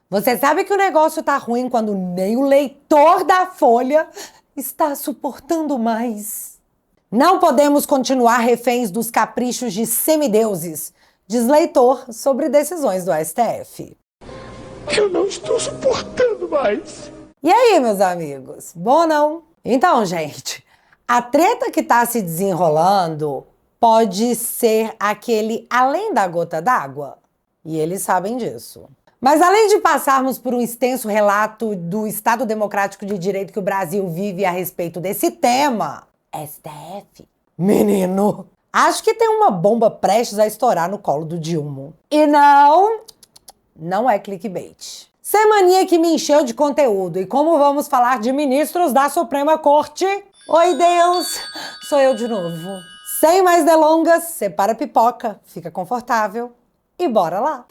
Você sabe que o negócio tá ruim quando nem o leitor da Folha está suportando mais. Não podemos continuar reféns dos caprichos de semideuses, diz leitor sobre decisões do STF. Eu não estou suportando mais. E aí, meus amigos? Bom, não? Então, gente, a treta que tá se desenrolando pode ser aquele além da gota d'água. E eles sabem disso. Mas além de passarmos por um extenso relato do Estado Democrático de Direito que o Brasil vive a respeito desse tema, STF, menino, acho que tem uma bomba prestes a estourar no colo do Dilma. E não é clickbait. Semaninha que me encheu de conteúdo. E como vamos falar de ministros da Suprema Corte? Oi, Deus! Sou eu de novo. Sem mais delongas, separa a pipoca, fica confortável e bora lá!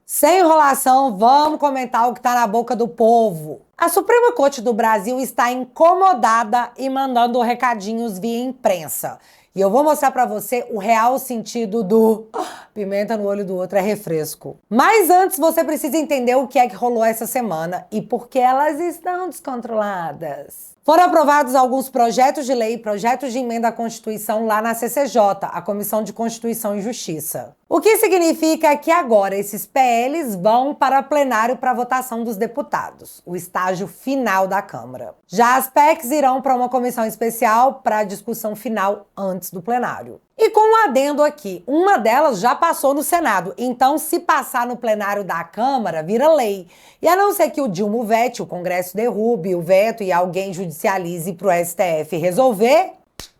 Sem enrolação, vamos comentar o que está na boca do povo. A Suprema Corte do Brasil está incomodada e mandando recadinhos via imprensa. E eu vou mostrar para você o real sentido do pimenta no olho do outro é refresco. Mas antes você precisa entender o que é que rolou essa semana e por que elas estão descontroladas. Foram aprovados alguns projetos de lei e projetos de emenda à Constituição lá na CCJ, a Comissão de Constituição e Justiça. O que significa que agora esses PLs vão para plenário para votação dos deputados, o estágio final da Câmara. Já as PECs irão para uma comissão especial para a discussão final antes do plenário. E com um adendo aqui, uma delas já passou no Senado, então se passar no plenário da Câmara, vira lei. E a não ser que o Dilma vete, o Congresso derrube o veto e alguém judicialize para o STF resolver,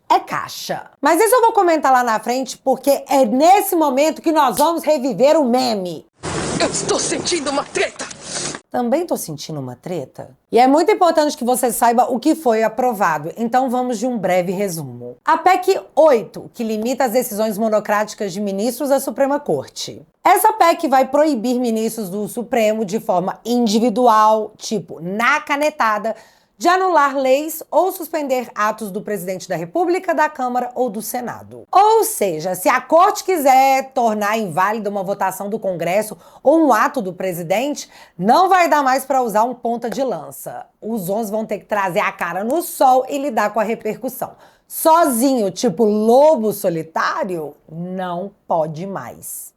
é caixa. Mas isso eu vou comentar lá na frente, porque é nesse momento que nós vamos reviver o meme. Eu estou sentindo uma treta. Também tô sentindo uma treta. E é muito importante que você saiba o que foi aprovado, então vamos de um breve resumo. A PEC 8, que limita as decisões monocráticas de ministros da Suprema Corte. Essa PEC vai proibir ministros do Supremo de forma individual, tipo na canetada, de anular leis ou suspender atos do presidente da República, da Câmara ou do Senado. Ou seja, se a Corte quiser tornar inválida uma votação do Congresso ou um ato do presidente, não vai dar mais para usar um ponta de lança. Os 11 vão ter que trazer a cara no sol e lidar com a repercussão. Sozinho, tipo lobo solitário, não pode mais.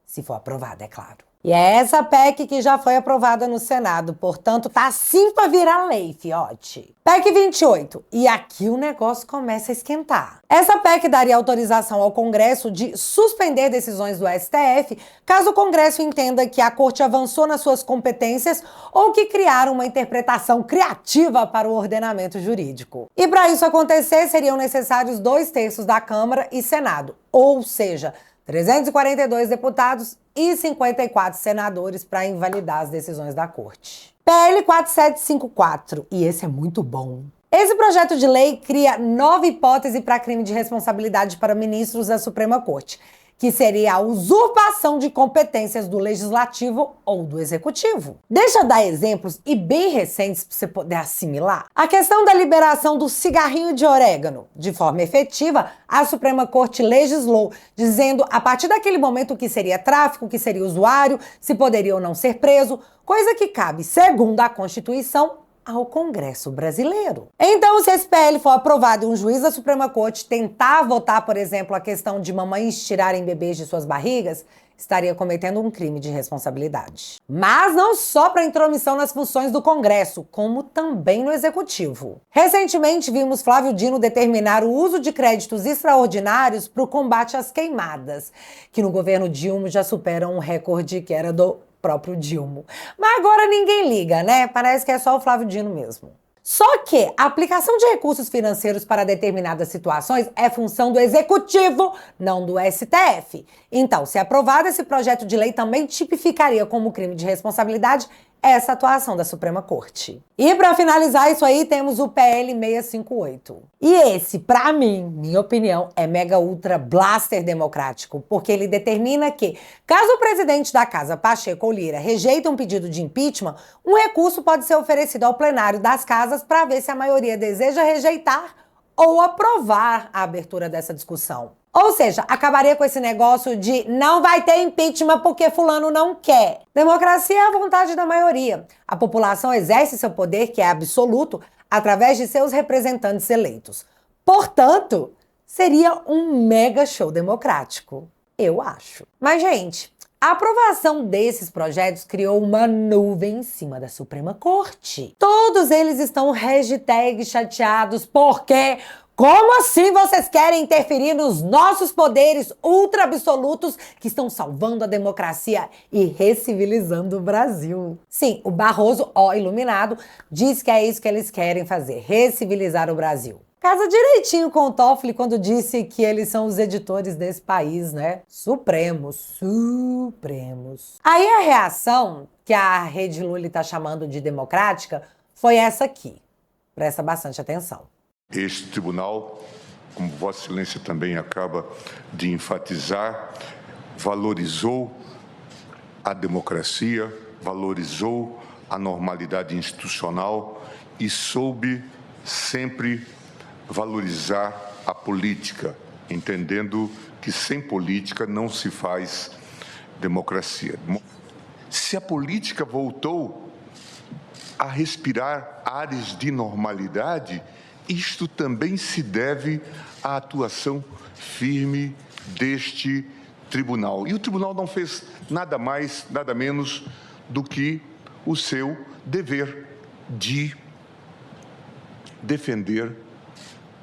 Se for aprovado, é claro. E é essa PEC que já foi aprovada no Senado, portanto, tá assim pra virar lei, fiote. PEC 28. E aqui o negócio começa a esquentar. Essa PEC daria autorização ao Congresso de suspender decisões do STF caso o Congresso entenda que a Corte avançou nas suas competências ou que criaram uma interpretação criativa para o ordenamento jurídico. E para isso acontecer, seriam necessários 2/3 da Câmara e Senado, ou seja, 342 deputados e 54 senadores para invalidar as decisões da Corte. PL 4754, e esse é muito bom. Esse projeto de lei cria nova hipótese para crime de responsabilidade para ministros da Suprema Corte, que seria a usurpação de competências do Legislativo ou do Executivo. Deixa eu dar exemplos e bem recentes para você poder assimilar. A questão da liberação do cigarrinho de orégano. De forma efetiva, a Suprema Corte legislou, dizendo a partir daquele momento o que seria tráfico, o que seria usuário, se poderia ou não ser preso, coisa que cabe, segundo a Constituição, ao Congresso brasileiro. Então, se esse PL for aprovado e um juiz da Suprema Corte tentar votar, por exemplo, a questão de mamães tirarem bebês de suas barrigas, estaria cometendo um crime de responsabilidade. Mas não só para intromissão nas funções do Congresso, como também no Executivo. Recentemente, vimos Flávio Dino determinar o uso de créditos extraordinários para o combate às queimadas, que no governo Dilma já superam um recorde que era do próprio Dilma. Mas agora ninguém liga, né? Parece que é só o Flávio Dino mesmo. Só que a aplicação de recursos financeiros para determinadas situações é função do Executivo, não do STF. Então, se aprovado, esse projeto de lei também tipificaria como crime de responsabilidade essa atuação da Suprema Corte. E para finalizar isso aí, temos o PL 658. E esse, para mim, minha opinião, é mega ultra blaster democrático, porque ele determina que, caso o presidente da casa, Pacheco ou Lira, rejeite um pedido de impeachment, um recurso pode ser oferecido ao plenário das casas para ver se a maioria deseja rejeitar ou aprovar a abertura dessa discussão. Ou seja, acabaria com esse negócio de não vai ter impeachment porque fulano não quer. Democracia é a vontade da maioria. A população exerce seu poder, que é absoluto, através de seus representantes eleitos. Portanto, seria um mega show democrático, eu acho. Mas, gente, a aprovação desses projetos criou uma nuvem em cima da Suprema Corte. Todos eles estão chateados porque... Como assim vocês querem interferir nos nossos poderes ultra absolutos que estão salvando a democracia e recivilizando o Brasil? Sim, o Barroso, ó iluminado, diz que é isso que eles querem fazer, recivilizar o Brasil. Casa direitinho com o Toffoli quando disse que eles são os editores desse país, né? Supremos. Aí a reação, que a Rede Lula tá chamando de democrática, foi essa aqui. Presta bastante atenção. Este tribunal, como Vossa Excelência também acaba de enfatizar, valorizou a democracia, valorizou a normalidade institucional e soube sempre valorizar a política, entendendo que sem política não se faz democracia. Se a política voltou a respirar ares de normalidade, isto também se deve à atuação firme deste tribunal. E o tribunal não fez nada mais, nada menos do que o seu dever de defender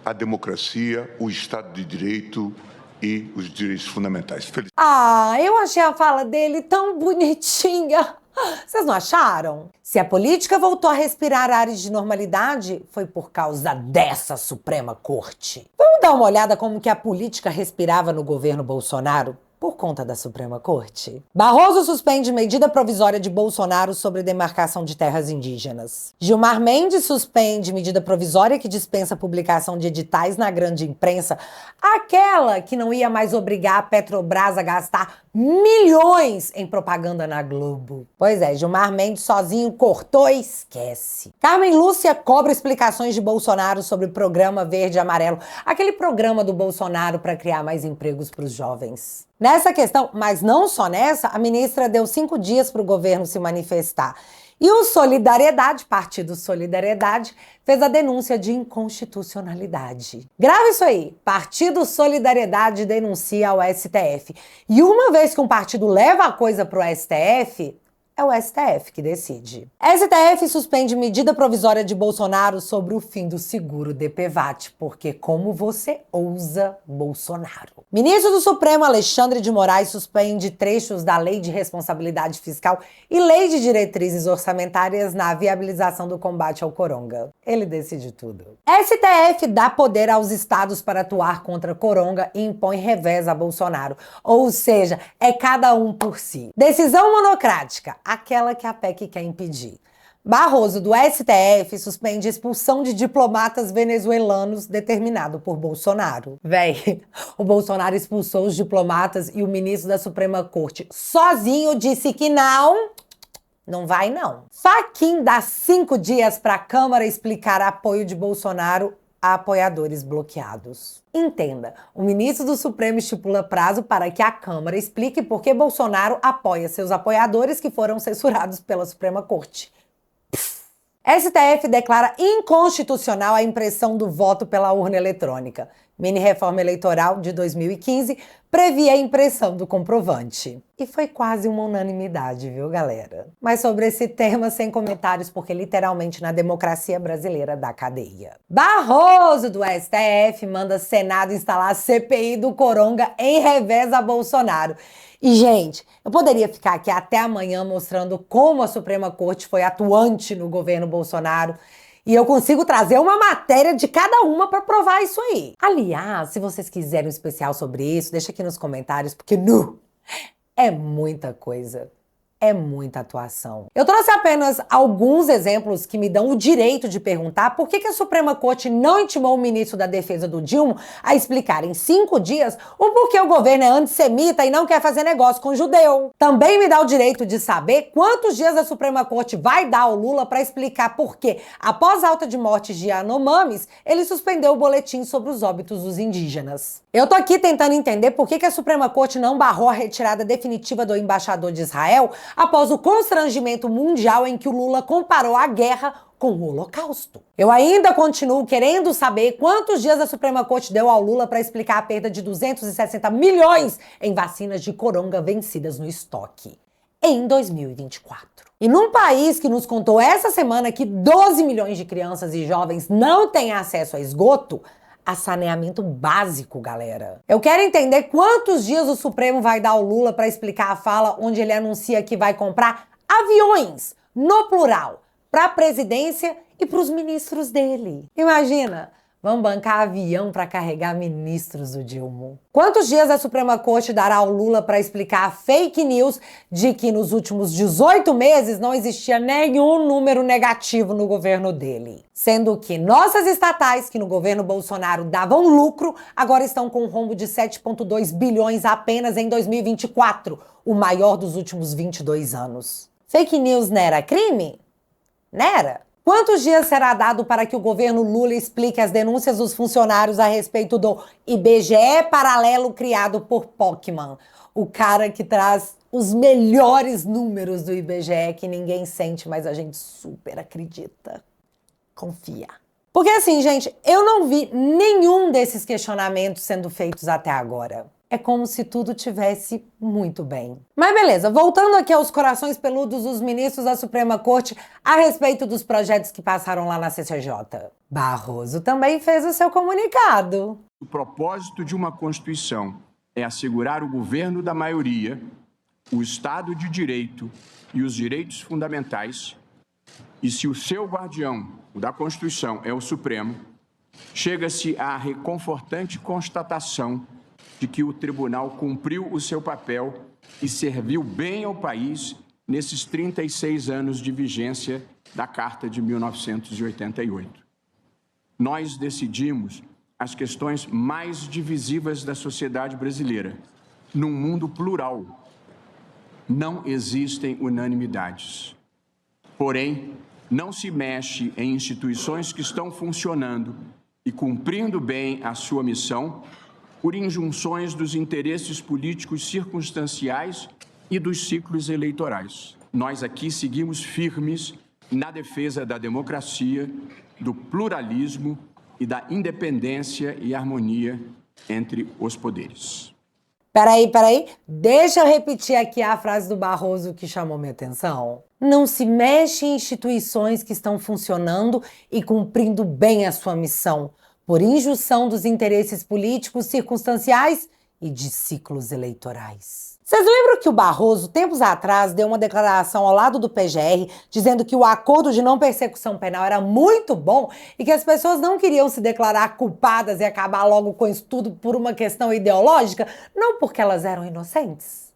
a democracia, o Estado de Direito e os direitos fundamentais. Eu achei a fala dele tão bonitinha. Vocês não acharam? Se a política voltou a respirar ares de normalidade, foi por causa dessa Suprema Corte. Vamos dar uma olhada como que a política respirava no governo Bolsonaro? Por conta da Suprema Corte. Barroso suspende medida provisória de Bolsonaro sobre demarcação de terras indígenas. Gilmar Mendes suspende medida provisória que dispensa a publicação de editais na grande imprensa, aquela que não ia mais obrigar a Petrobras a gastar milhões em propaganda na Globo. Pois é, Gilmar Mendes sozinho cortou e esquece. Carmen Lúcia cobra explicações de Bolsonaro sobre o programa Verde e Amarelo, aquele programa do Bolsonaro para criar mais empregos para os jovens. Nessa questão, mas não só nessa, a ministra deu 5 dias para o governo se manifestar. E o Solidariedade, Partido Solidariedade, fez a denúncia de inconstitucionalidade. Grava isso aí. Partido Solidariedade denuncia ao STF. E uma vez que um partido leva a coisa pro STF, é o STF que decide. STF suspende medida provisória de Bolsonaro sobre o fim do seguro DPVAT, porque como você ousa, Bolsonaro? Ministro do Supremo Alexandre de Moraes suspende trechos da Lei de Responsabilidade Fiscal e Lei de Diretrizes Orçamentárias na viabilização do combate ao coronga. Ele decide tudo. STF dá poder aos estados para atuar contra coronga e impõe revés a Bolsonaro. Ou seja, é cada um por si. Decisão monocrática. Aquela que a PEC quer impedir. Barroso, do STF, suspende expulsão de diplomatas venezuelanos determinado por Bolsonaro. Véi, o Bolsonaro expulsou os diplomatas e o ministro da Suprema Corte sozinho disse que não vai não. Fachin dá 5 dias para a Câmara explicar apoio de Bolsonaro a apoiadores bloqueados. Entenda, o ministro do Supremo estipula prazo para que a Câmara explique por que Bolsonaro apoia seus apoiadores que foram censurados pela Suprema Corte. STF declara inconstitucional a impressão do voto pela urna eletrônica. Mini-reforma eleitoral de 2015 previa a impressão do comprovante. E foi quase uma unanimidade, viu, galera? Mas sobre esse tema, sem comentários, porque literalmente na democracia brasileira dá cadeia. Barroso, do STF, manda Senado instalar a CPI do Coronga em revés a Bolsonaro. E, gente, eu poderia ficar aqui até amanhã mostrando como a Suprema Corte foi atuante no governo Bolsonaro. E eu consigo trazer uma matéria de cada uma para provar isso aí. Aliás, se vocês quiserem um especial sobre isso, deixa aqui nos comentários, porque é muita coisa. é muita atuação. Eu trouxe apenas alguns exemplos que me dão o direito de perguntar por que a Suprema Corte não intimou o ministro da Defesa do Dilma a explicar em 5 dias o porquê o governo é antissemita e não quer fazer negócio com judeu. Também me dá o direito de saber quantos dias a Suprema Corte vai dar ao Lula para explicar por que, após a alta de mortes de Yanomamis, ele suspendeu o boletim sobre os óbitos dos indígenas. Eu tô aqui tentando entender por que a Suprema Corte não barrou a retirada definitiva do embaixador de Israel após o constrangimento mundial em que o Lula comparou a guerra com o Holocausto. Eu ainda continuo querendo saber quantos dias a Suprema Corte deu ao Lula para explicar a perda de 260 milhões em vacinas de coronga vencidas no estoque em 2024. E num país que nos contou essa semana que 12 milhões de crianças e jovens não têm acesso a esgoto, a saneamento básico, galera. Eu quero entender quantos dias o Supremo vai dar ao Lula para explicar a fala onde ele anuncia que vai comprar aviões, no plural, para a presidência e para os ministros dele. Imagina, vamos bancar avião para carregar ministros do Dilma. Quantos dias a Suprema Corte dará ao Lula para explicar a fake news de que nos últimos 18 meses não existia nenhum número negativo no governo dele? Sendo que nossas estatais, que no governo Bolsonaro davam lucro, agora estão com um rombo de 7,2 bilhões apenas em 2024, o maior dos últimos 22 anos. Fake news não era crime? Não era? Quantos dias será dado para que o governo Lula explique as denúncias dos funcionários a respeito do IBGE paralelo criado por Pokémon? O cara que traz os melhores números do IBGE que ninguém sente, mas a gente super acredita. Confia. Porque assim, gente, eu não vi nenhum desses questionamentos sendo feitos até agora. É como se tudo tivesse muito bem. Mas beleza, voltando aqui aos corações peludos dos ministros da Suprema Corte a respeito dos projetos que passaram lá na CCJ. Barroso também fez o seu comunicado. O propósito de uma Constituição é assegurar o governo da maioria, o Estado de Direito e os direitos fundamentais. E se o seu guardião, o da Constituição, é o Supremo, chega-se à reconfortante constatação de que o tribunal cumpriu o seu papel e serviu bem ao país nesses 36 anos de vigência da Carta de 1988. Nós decidimos as questões mais divisivas da sociedade brasileira. Num mundo plural, não existem unanimidades. Porém, não se mexe em instituições que estão funcionando e cumprindo bem a sua missão por injunções dos interesses políticos circunstanciais e dos ciclos eleitorais. Nós aqui seguimos firmes na defesa da democracia, do pluralismo e da independência e harmonia entre os poderes. Peraí, deixa eu repetir aqui a frase do Barroso que chamou minha atenção. Não se mexe em instituições que estão funcionando e cumprindo bem a sua missão, por injunção dos interesses políticos circunstanciais e de ciclos eleitorais. Vocês lembram que o Barroso, tempos atrás, deu uma declaração ao lado do PGR dizendo que o acordo de não persecução penal era muito bom e que as pessoas não queriam se declarar culpadas e acabar logo com isso tudo por uma questão ideológica, não porque elas eram inocentes?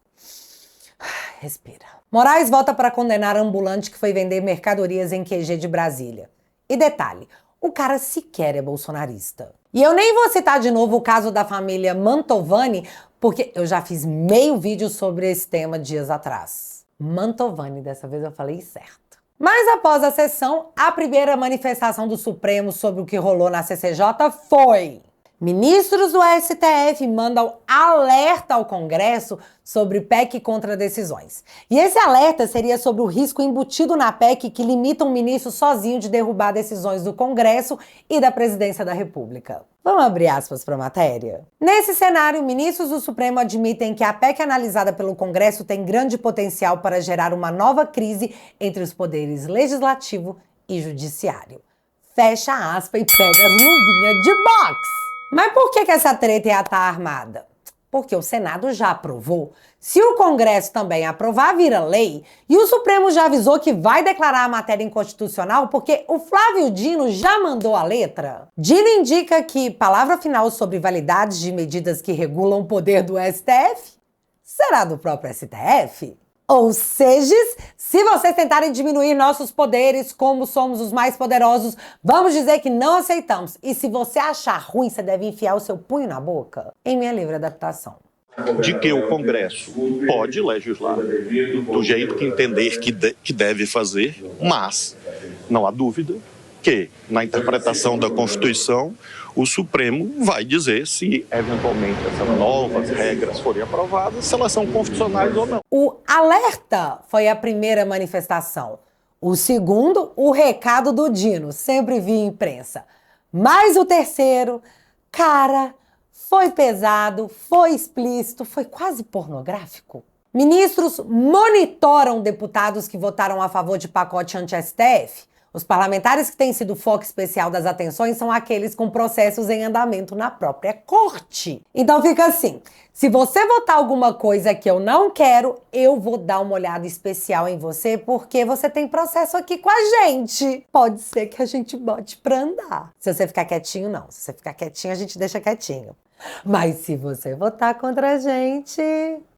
Respira. Moraes volta para condenar ambulante que foi vender mercadorias em QG de Brasília. E detalhe, o cara sequer é bolsonarista. E eu nem vou citar de novo o caso da família Mantovani, porque eu já fiz meio vídeo sobre esse tema dias atrás. Mantovani, dessa vez eu falei certo. Mas após a sessão, a primeira manifestação do Supremo sobre o que rolou na CCJ foi: ministros do STF mandam alerta ao Congresso sobre PEC contra decisões. E esse alerta seria sobre o risco embutido na PEC que limita um ministro sozinho de derrubar decisões do Congresso e da Presidência da República. Vamos abrir aspas para a matéria? Nesse cenário, ministros do Supremo admitem que a PEC analisada pelo Congresso tem grande potencial para gerar uma nova crise entre os poderes legislativo e judiciário. Fecha aspas e pega as luvinhas de boxe. Mas por que essa treta ia estar armada? Porque o Senado já aprovou. Se o Congresso também aprovar, vira lei. E o Supremo já avisou que vai declarar a matéria inconstitucional porque o Flávio Dino já mandou a letra. Dino indica que palavra final sobre validades de medidas que regulam o poder do STF será do próprio STF. Ou seja, se vocês tentarem diminuir nossos poderes, como somos os mais poderosos, vamos dizer que não aceitamos. E se você achar ruim, você deve enfiar o seu punho na boca. Em minha livre adaptação. De que o Congresso pode legislar do jeito que entender que deve fazer, mas não há dúvida que, na interpretação da Constituição, o Supremo vai dizer se, eventualmente, essas novas regras forem aprovadas, se elas são constitucionais ou não. O alerta foi a primeira manifestação. O segundo, o recado do Dino, sempre via imprensa. Mas o terceiro, cara, foi pesado, foi explícito, foi quase pornográfico. Ministros monitoram deputados que votaram a favor de pacote anti-STF. Os parlamentares que têm sido foco especial das atenções são aqueles com processos em andamento na própria corte. Então fica assim, se você votar alguma coisa que eu não quero, eu vou dar uma olhada especial em você porque você tem processo aqui com a gente. Pode ser que a gente bote pra andar. Se você ficar quietinho, não. Se você ficar quietinho, a gente deixa quietinho. Mas se você votar contra a gente...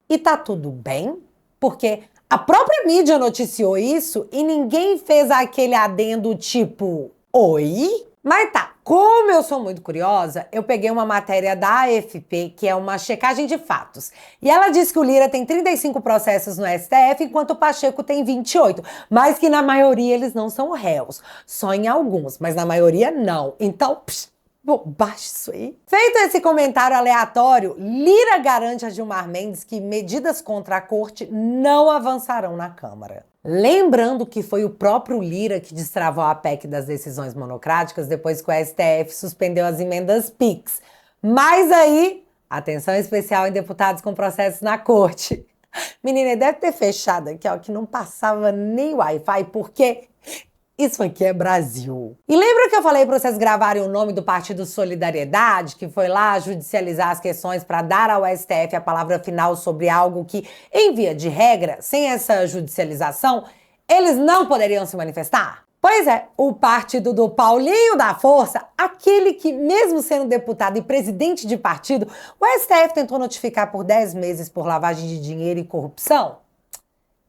E tá tudo bem, porque... A própria mídia noticiou isso e ninguém fez aquele adendo tipo, oi? Mas tá, como eu sou muito curiosa, eu peguei uma matéria da AFP, que é uma checagem de fatos. E ela diz que o Lira tem 35 processos no STF, enquanto o Pacheco tem 28. Mas que na maioria eles não são réus. Só em alguns, mas na maioria não. Então, bobagem isso aí. Feito esse comentário aleatório, Lira garante a Gilmar Mendes que medidas contra a corte não avançarão na Câmara. Lembrando que foi o próprio Lira que destravou a PEC das decisões monocráticas depois que o STF suspendeu as emendas PIX. Mas aí, atenção especial em deputados com processos na corte. Menina, deve ter fechado aqui, ó, que não passava nem Wi-Fi, porque... Isso aqui é Brasil. E lembra que eu falei para vocês gravarem o nome do Partido Solidariedade, que foi lá judicializar as questões para dar ao STF a palavra final sobre algo que, em via de regra, sem essa judicialização, eles não poderiam se manifestar? Pois é, o partido do Paulinho da Força, aquele que, mesmo sendo deputado e presidente de partido, o STF tentou notificar por 10 meses por lavagem de dinheiro e corrupção.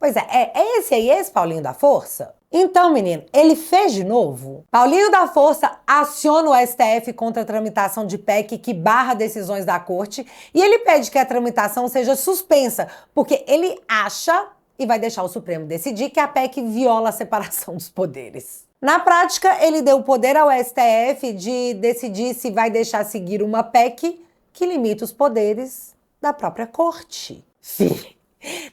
Pois é esse Paulinho da Força? Então, menino, ele fez de novo? Paulinho da Força aciona o STF contra a tramitação de PEC que barra decisões da corte e ele pede que a tramitação seja suspensa, porque ele acha e vai deixar o Supremo decidir que a PEC viola a separação dos poderes. Na prática, ele deu poder ao STF de decidir se vai deixar seguir uma PEC que limita os poderes da própria corte.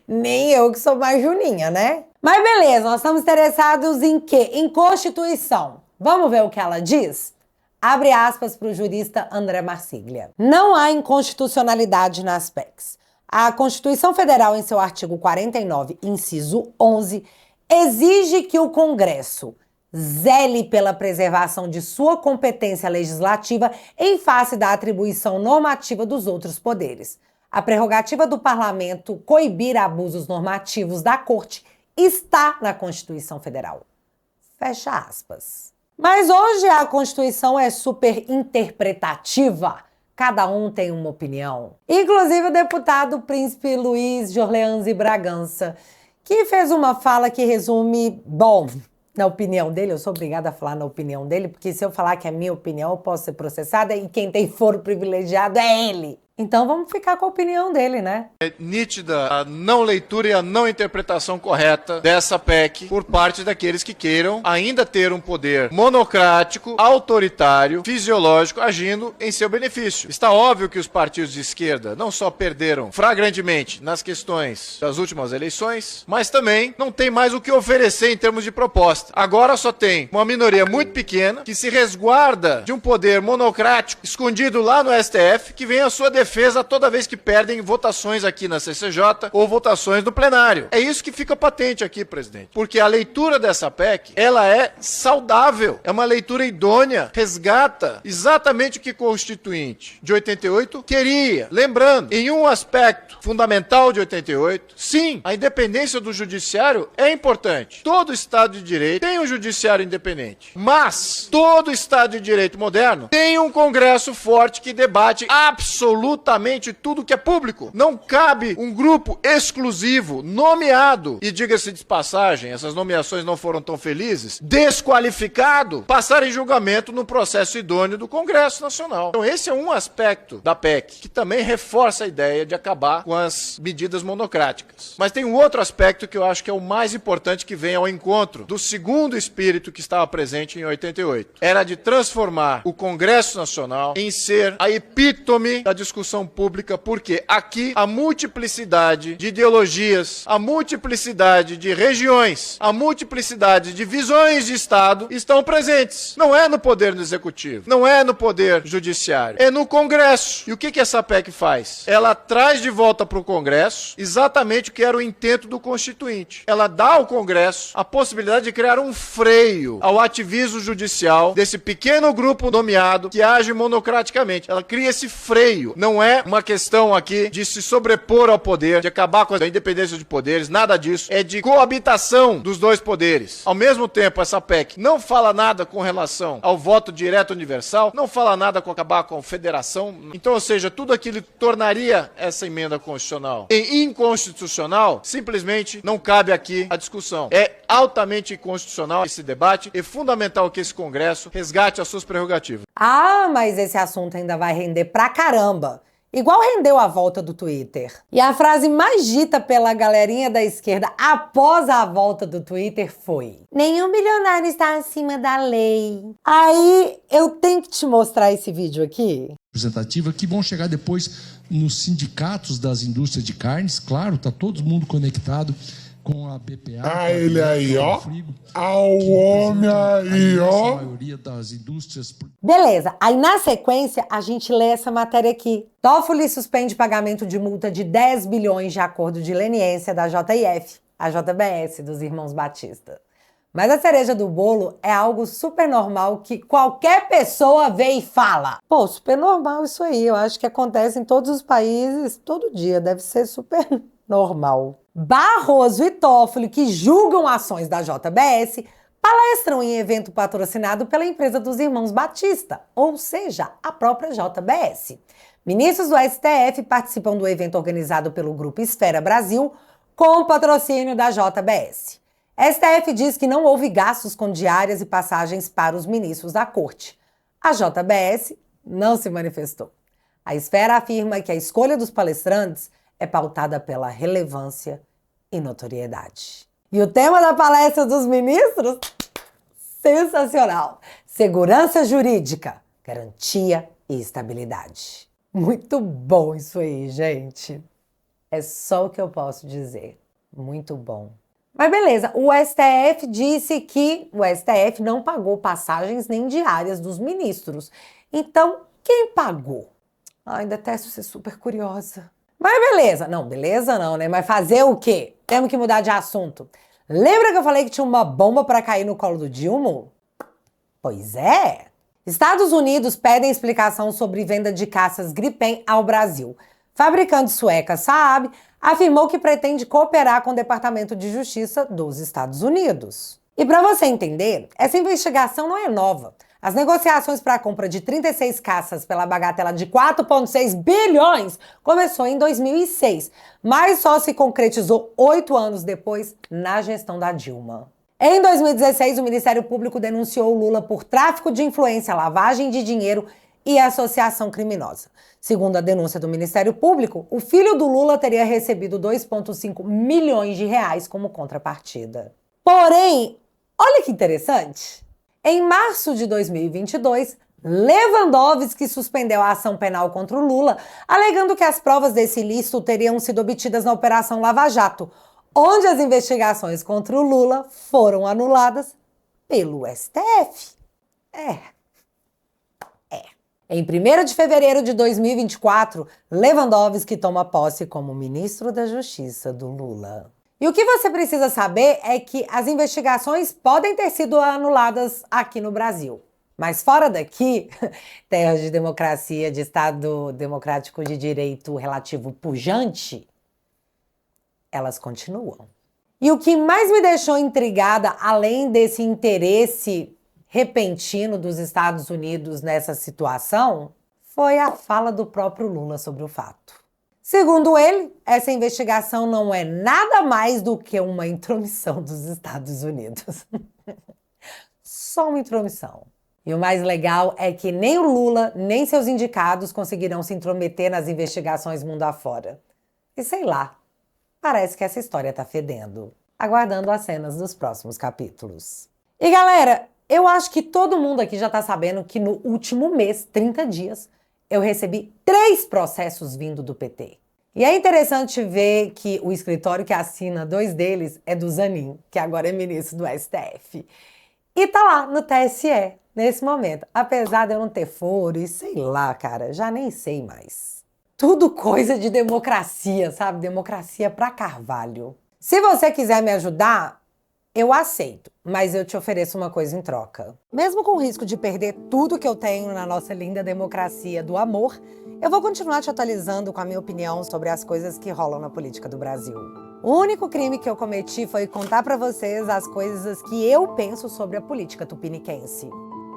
Nem eu que sou mais Juninha, né? Mas beleza, nós estamos interessados em quê? Em Constituição. Vamos ver o que ela diz? Abre aspas para o jurista André Marsiglia. Não há inconstitucionalidade nas PECs. A Constituição Federal, em seu artigo 49, inciso 11, exige que o Congresso zele pela preservação de sua competência legislativa em face da atribuição normativa dos outros poderes. A prerrogativa do parlamento coibir abusos normativos da corte está na Constituição Federal. Fecha aspas. Mas hoje a Constituição é super interpretativa. Cada um tem uma opinião. Inclusive o deputado Príncipe Luiz de Orleans e Bragança, que fez uma fala que resume, bom, na opinião dele, eu sou obrigada a falar na opinião dele, porque se eu falar que é minha opinião, eu posso ser processada e quem tem foro privilegiado é ele. Então vamos ficar com a opinião dele, né? É nítida a não leitura e a não interpretação correta dessa PEC por parte daqueles que queiram ainda ter um poder monocrático, autoritário, fisiológico, agindo em seu benefício. Está óbvio que os partidos de esquerda não só perderam flagrantemente nas questões das últimas eleições, mas também não tem mais o que oferecer em termos de proposta. Agora só tem uma minoria muito pequena que se resguarda de um poder monocrático escondido lá no STF, que vem à sua defesa toda vez que perdem votações aqui na CCJ ou votações no plenário. É isso que fica patente aqui, presidente. Porque a leitura dessa PEC, ela é saudável. É uma leitura idônea, resgata exatamente o que o Constituinte de 88 queria. Lembrando, em um aspecto fundamental de 88, sim, a independência do judiciário é importante. Todo Estado de Direito tem um judiciário independente. Mas todo Estado de Direito moderno tem um Congresso forte que debate absolutamente absolutamente tudo que é público. Não cabe um grupo exclusivo, nomeado, e diga-se de passagem, essas nomeações não foram tão felizes, desqualificado, passar em julgamento no processo idôneo do Congresso Nacional. Então esse é um aspecto da PEC, que também reforça a ideia de acabar com as medidas monocráticas. Mas tem um outro aspecto que eu acho que é o mais importante, que vem ao encontro do segundo espírito que estava presente em 88. Era de transformar o Congresso Nacional em ser a epítome da discussão pública, porque aqui a multiplicidade de ideologias, a multiplicidade de regiões, a multiplicidade de visões de Estado estão presentes. Não é no poder executivo, não é no poder judiciário, é no Congresso. E o que essa PEC faz? Ela traz de volta para o Congresso exatamente o que era o intento do Constituinte. Ela dá ao Congresso a possibilidade de criar um freio ao ativismo judicial desse pequeno grupo nomeado que age monocraticamente. Ela cria esse freio. Não é uma questão aqui de se sobrepor ao poder, de acabar com a independência de poderes, nada disso. É de coabitação dos dois poderes. Ao mesmo tempo, essa PEC não fala nada com relação ao voto direto universal, não fala nada com acabar com a federação. Então, ou seja, tudo aquilo que tornaria essa emenda constitucional em inconstitucional, simplesmente não cabe aqui a discussão. É altamente inconstitucional esse debate, é fundamental que esse Congresso resgate as suas prerrogativas. Ah, mas esse assunto ainda vai render pra caramba. Igual rendeu a volta do Twitter. E a frase mais dita pela galerinha da esquerda após a volta do Twitter foi: nenhum bilionário está acima da lei. Aí eu tenho que te mostrar esse vídeo aqui. Representativa que vão chegar depois nos sindicatos das indústrias de carnes, claro, tá todo mundo conectado com a BPA. Ah, ele aí, ó. Ao homem aí, ó. A maioria das indústrias. Beleza, aí na sequência a gente lê essa matéria aqui. Toffoli suspende pagamento de multa de 10 bilhões de acordo de leniência da JIF, a JBS, dos irmãos Batista. Mas a cereja do bolo é algo super normal que qualquer pessoa vê e fala. Pô, super normal isso aí. Eu acho que acontece em todos os países todo dia. Deve ser super normal. Barroso e Toffoli, que julgam ações da JBS, palestram em evento patrocinado pela empresa dos irmãos Batista, ou seja, a própria JBS. Ministros do STF participam do evento organizado pelo Grupo Esfera Brasil, com patrocínio da JBS. STF diz que não houve gastos com diárias e passagens para os ministros da corte. A JBS não se manifestou. A Esfera afirma que a escolha dos palestrantes é pautada pela relevância e notoriedade. E o tema da palestra dos ministros? Sensacional! Segurança jurídica, garantia e estabilidade. Muito bom isso aí, gente. É só o que eu posso dizer. Muito bom. Mas beleza, o STF disse que o STF não pagou passagens nem diárias dos ministros. Então, quem pagou? Ai, detesto ser super curiosa. Mas beleza. Não, beleza não, né? Mas fazer o quê? Temos que mudar de assunto. Lembra que eu falei que tinha uma bomba para cair no colo do Dilma? Pois é. Estados Unidos pedem explicação sobre venda de caças Gripen ao Brasil. Fabricante sueca Saab afirmou que pretende cooperar com o Departamento de Justiça dos Estados Unidos. E para você entender, essa investigação não é nova. As negociações para a compra de 36 caças pela bagatela de 4,6 bilhões começou em 2006, mas só se concretizou 8 anos depois na gestão da Dilma. Em 2016, o Ministério Público denunciou Lula por tráfico de influência, lavagem de dinheiro e associação criminosa. Segundo a denúncia do Ministério Público, o filho do Lula teria recebido 2,5 milhões de reais como contrapartida. Porém, olha que interessante. Em março de 2022, Lewandowski suspendeu a ação penal contra o Lula, alegando que as provas desse ilícito teriam sido obtidas na Operação Lava Jato, onde as investigações contra o Lula foram anuladas pelo STF. Em 1º de fevereiro de 2024, Lewandowski toma posse como ministro da Justiça do Lula. E o que você precisa saber é que as investigações podem ter sido anuladas aqui no Brasil. Mas fora daqui, terras de democracia, de Estado democrático de direito relativo pujante, elas continuam. E o que mais me deixou intrigada, além desse interesse repentino dos Estados Unidos nessa situação, foi a fala do próprio Lula sobre o fato. Segundo ele, essa investigação não é nada mais do que uma intromissão dos Estados Unidos. Só uma intromissão. E o mais legal é que nem o Lula, nem seus indicados conseguirão se intrometer nas investigações mundo afora. E sei lá, parece que essa história tá fedendo. Aguardando as cenas dos próximos capítulos. E galera, eu acho que todo mundo aqui já tá sabendo que no último mês, 30 dias, eu recebi 3 processos vindo do PT. E é interessante ver que o escritório que assina 2 deles é do Zanin, que agora é ministro do STF. E tá lá no TSE, nesse momento. Apesar de eu não ter foro e sei lá, cara, já nem sei mais. Tudo coisa de democracia, sabe? Democracia pra Carvalho. Se você quiser me ajudar, eu aceito, mas eu te ofereço uma coisa em troca. Mesmo com o risco de perder tudo que eu tenho na nossa linda democracia do amor, eu vou continuar te atualizando com a minha opinião sobre as coisas que rolam na política do Brasil. O único crime que eu cometi foi contar pra vocês as coisas que eu penso sobre a política tupiniquense.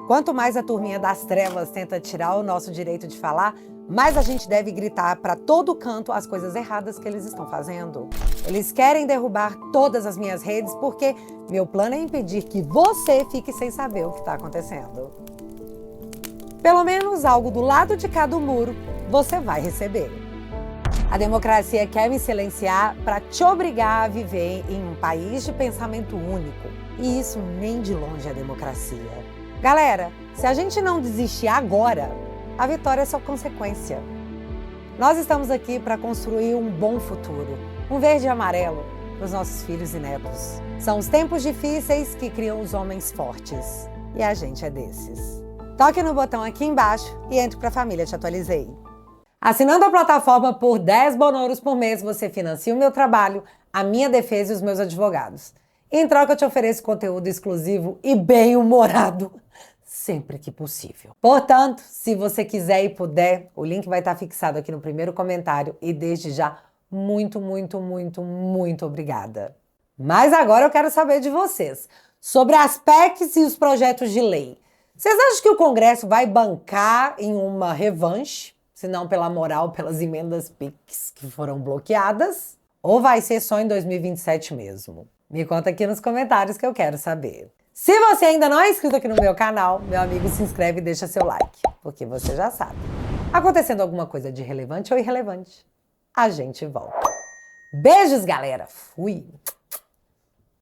Quanto mais a turminha das trevas tenta tirar o nosso direito de falar, mais a gente deve gritar para todo canto as coisas erradas que eles estão fazendo. Eles querem derrubar todas as minhas redes porque meu plano é impedir que você fique sem saber o que está acontecendo. Pelo menos algo do lado de cá do muro você vai receber. A democracia quer me silenciar para te obrigar a viver em um país de pensamento único. E isso nem de longe é democracia. Galera, se a gente não desistir agora, a vitória é só consequência. Nós estamos aqui para construir um bom futuro, um verde e amarelo para os nossos filhos e netos. São os tempos difíceis que criam os homens fortes. E a gente é desses. Toque no botão aqui embaixo e entre para a família Te Atualizei. Assinando a plataforma por 10 bonouros por mês, você financia o meu trabalho, a minha defesa e os meus advogados. Em troca, eu te ofereço conteúdo exclusivo e bem-humorado, sempre que possível. Portanto, se você quiser e puder, o link vai estar fixado aqui no primeiro comentário e desde já, muito, muito, muito, muito obrigada. Mas agora eu quero saber de vocês, sobre as PECs e os projetos de lei. Vocês acham que o Congresso vai bancar em uma revanche, se não pela moral, pelas emendas PIX que foram bloqueadas? Ou vai ser só em 2027 mesmo? Me conta aqui nos comentários que eu quero saber. Se você ainda não é inscrito aqui no meu canal, meu amigo, se inscreve e deixa seu like, porque você já sabe. Acontecendo alguma coisa de relevante ou irrelevante, a gente volta. Beijos, galera! Fui!